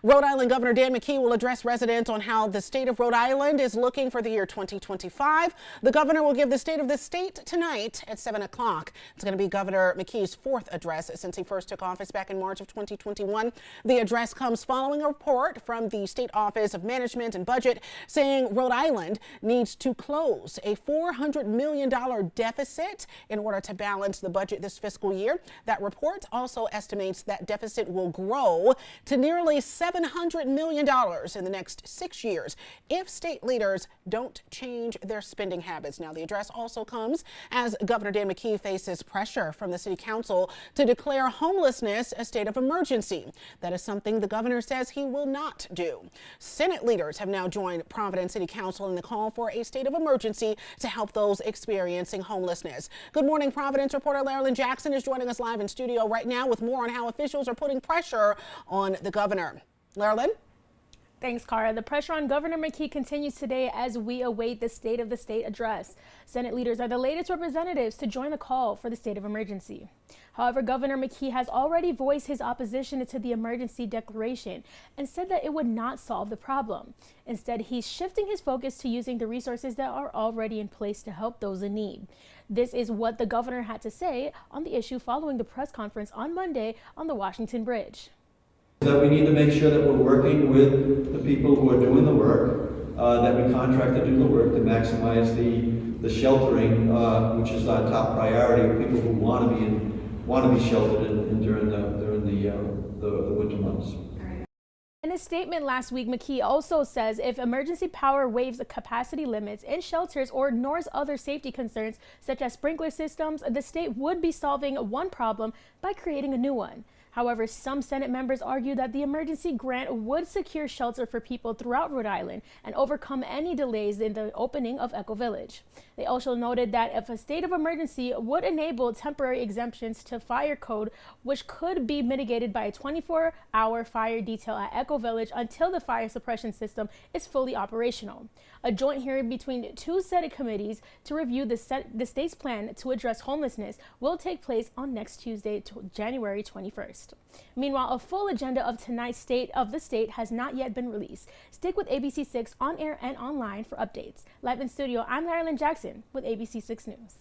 Rhode Island Governor Dan McKee will address residents on how the state of Rhode Island is looking for the year 2025. The governor will give the state of the state tonight at 7 o'clock. It's going to be Governor McKee's fourth address since he first took office back in March of 2021. The address comes following a report from the State Office of Management and Budget saying Rhode Island needs to close a $400 million deficit in order to balance the budget this fiscal year. That report also estimates that deficit will grow to nearly $700 million in the next 6 years if state leaders don't change their spending habits. Now, the address also comes as Governor Dan McKee faces pressure from the city council to declare homelessness a state of emergency. That is something the governor says he will not do. Senate leaders have now joined Providence City Council in the call for a state of emergency to help those experiencing homelessness. Good morning, Providence reporter Larry Jackson is joining us live in studio right now with more on how officials are putting pressure on the governor. Larry? Thanks, Cara. The pressure on Governor McKee continues today as we await the State of the State address. Senate leaders are the latest representatives to join the call for the state of emergency. However, Governor McKee has already voiced his opposition to the emergency declaration and said that it would not solve the problem. Instead, he's shifting his focus to using the resources that are already in place to help those in need. This is what the governor had to say on the issue following the press conference on Monday on the Washington Bridge. That we need to make sure that we're working with the people who are doing the work, that we contract to do the work to maximize the sheltering, which is our top priority of people who want to be sheltered during the winter months. In a statement last week, McKee also says if emergency power waives the capacity limits in shelters or ignores other safety concerns such as sprinkler systems, the state would be solving one problem by creating a new one. However, some Senate members argue that the emergency grant would secure shelter for people throughout Rhode Island and overcome any delays in the opening of Echo Village. They also noted that if a state of emergency would enable temporary exemptions to fire code, which could be mitigated by a 24-hour fire detail at Echo Village until the fire suppression system is fully operational. A joint hearing between two Senate committees to review the state's plan to address homelessness will take place on next Tuesday, January 21st. Meanwhile, a full agenda of tonight's State of the State has not yet been released. Stick with ABC 6 on air and online for updates. Live in studio, I'm Larry Jackson with ABC 6 News.